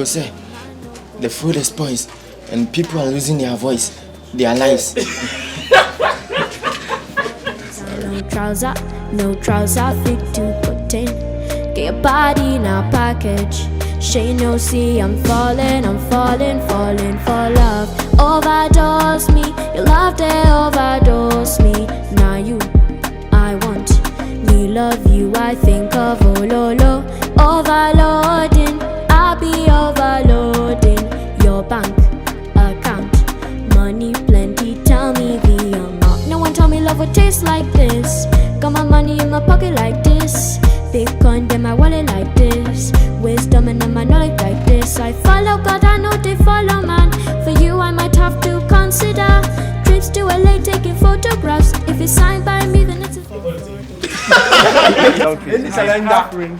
will say the food is poised and people are losing their voice, their lives. No trouser fit to contain. Get your body in a package. She no see I'm falling for love. Overdose me, your love they overdose me. Now you, I want me love you. I think of ololo, overloading. I be overloading your bank account. Money plenty, tell me the amount. No one told me love would taste like this. Got my money in my pocket like this. Bitcoin in my wallet like this. Wisdom and my knowledge like this. I follow God, I know they follow man. For you I might have to consider trips to LA, taking photographs. If it's signed by me, then it's a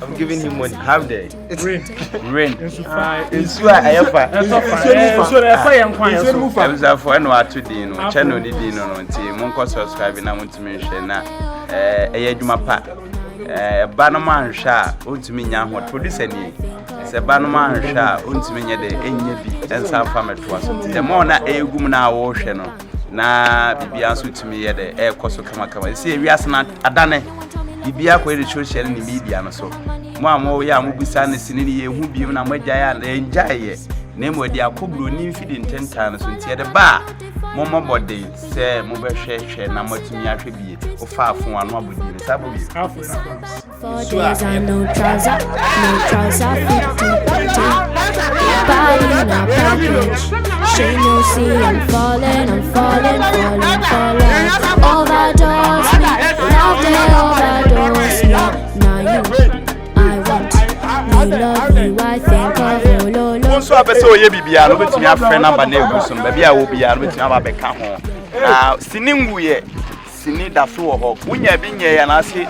I'm giving him one half day. Rain. It's why I have for no to Dino, channel Dino, Monco subscribing. I want to mention that Eduma Pat. Bannerman Sha, Untuminya, what producer need. It's a Bannerman Sha, Untuminya, the Enyabi, and some farmer to us. The more na a woman ocean, na Bibias to me at the air cost of Kamakama. See, we are not Adane, Bibia quite social in the media, so. Mamma, we are Mubisan, Sinini, who be even a Majaya and enjoy it. Name where they are Kublu, new feeding 10 times until the bar. Mama body, say, mobile share, number to me attribute, or far from one more body. 4 days and no trouser fit to contain. Body in a package. She no see I'm falling for love. Overdose me, love they overdose me. Now you, I want me love you. I think of ololo. So I saw you be a little bit of friend number neighbors, maybe I will be a little bit of a home. Now, sinning we Sinida floor, when you're being here and I say,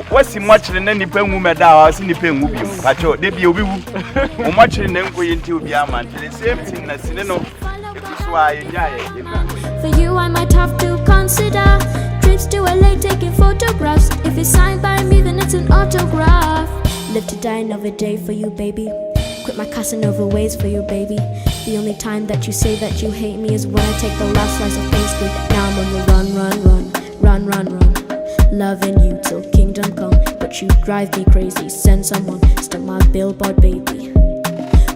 what's much in any pen woman down in the pen movie? But they be a much in them going to be a man. The same thing as Sineno. For you, I might have to consider trips to LA, taking photographs. If it's signed by me, then it's an autograph. Live to die another day for you, baby. Quit my Casanova ways for you, baby. The only time that you say that you hate me is when I take the last slice of Facebook. Now I'm on the run. Loving you till kingdom come, but you drive me crazy. Send someone, still my billboard, baby.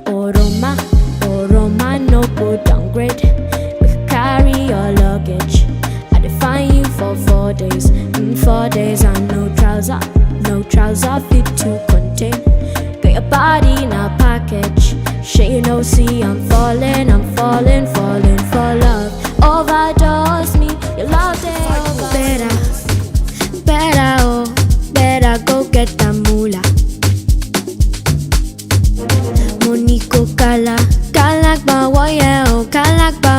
Oroma, no good downgrade. We carry your luggage. I define you for 4 days. 4 days and no trouser fit to contain. Got your body in a package. She no see I'm falling for love. Overdose me, your love they better go get the moolah. Moniko kalak ba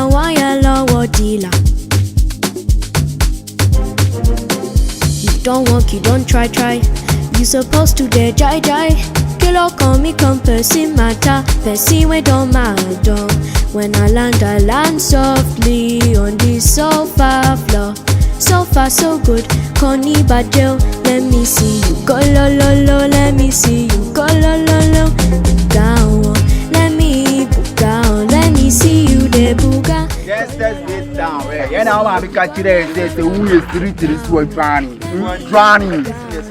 waya lowo dealer. You don't walk, you don't try. You supposed to dare jai. Kilo call me come person matter. Person we don't matter. When I land softly on the sofa floor. So far so good, Connie Badjo. Let me see you go lo. Let me see you go lo. Down, let me down. Let me see you de buga. Yes, let's get down. Yeah, now I'm catching it. The who is 3 to drowning.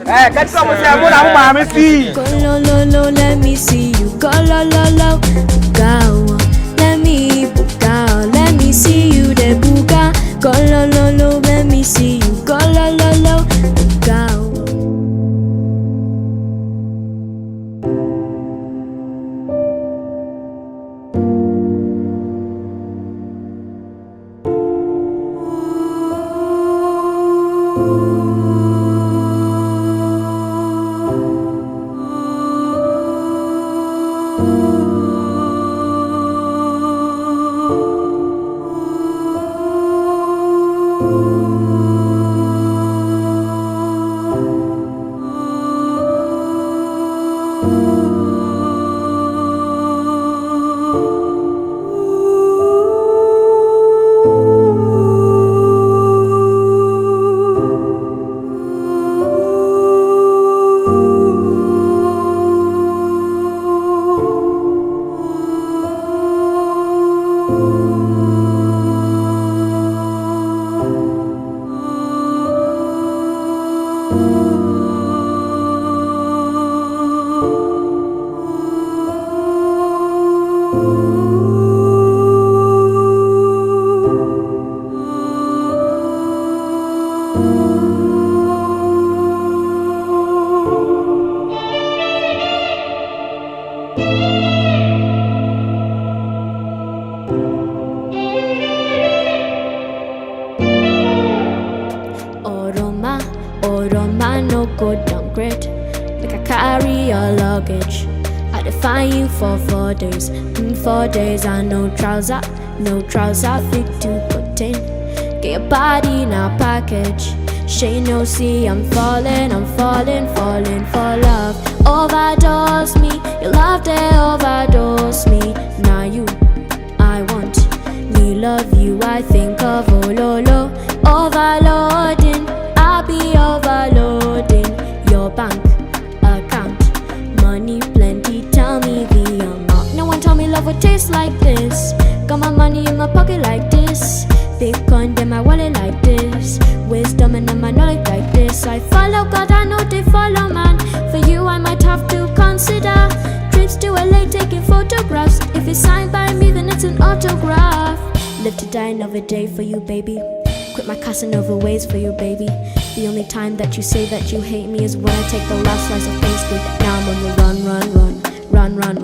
Hey, catch up with them. I'm see. Go lo. Let me see you go lo. Down, let me down. Let me see you de buga. Go lo. Let me see you go lo. Down. good on my no good downgrade. Like I carry your luggage. I define you for 4 days. 4 days I no trouser fit to contain. Get your body in a package. She no see I'm falling for love. Overdose me, your love they overdose me. Now you, I want me love you. I think of ololo, overloading. I be overloading your bank account. Money plenty, tell me the amount. No one told me love would taste like this. Got my money in my pocket like this. Bitcoin in my wallet like this. Wisdom and my knowledge like this. I follow God, I know they follow man. For you I might have to consider trips to LA, taking photographs. If it's signed by me, then it's an autograph. Live to die another day for you, baby. Quit my Casanova ways for you, baby. The only time that you say that you hate me is when I take the last slice of Facebook. Now I'm on the run.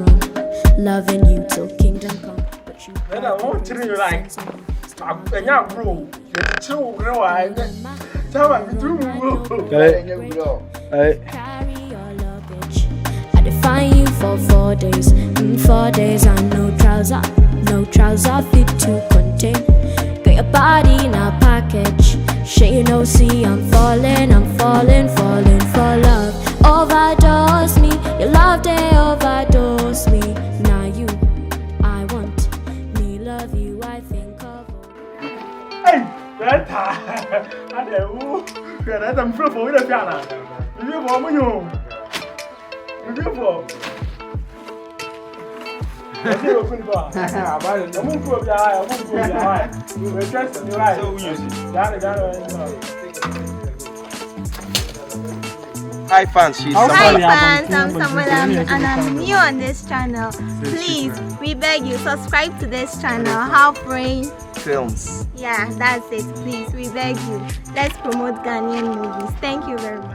Loving you till kingdom come. But you Then I won't tell you like a young bro. Chill, grow. I tell me, do carry your luggage. I define you for 4 days. 4 days and no trouser fit to contain. Got your body in a package. She no see I'm falling for love. Overdose me, your love they overdose me. Now you, I want me love you. I think of. Hey, that's I know. That's I'm from over the piano. You for me, you for. I say open bar. I'm going to go behind. We're just in the right. So we use it. Hi fans, she's Hi fans, I'm Samuel and I'm new on this channel. Please, we beg you, subscribe to this channel, Half Rain Films. Yeah, that's it. Please, we beg you. Let's promote Ghanaian movies. Thank you very much.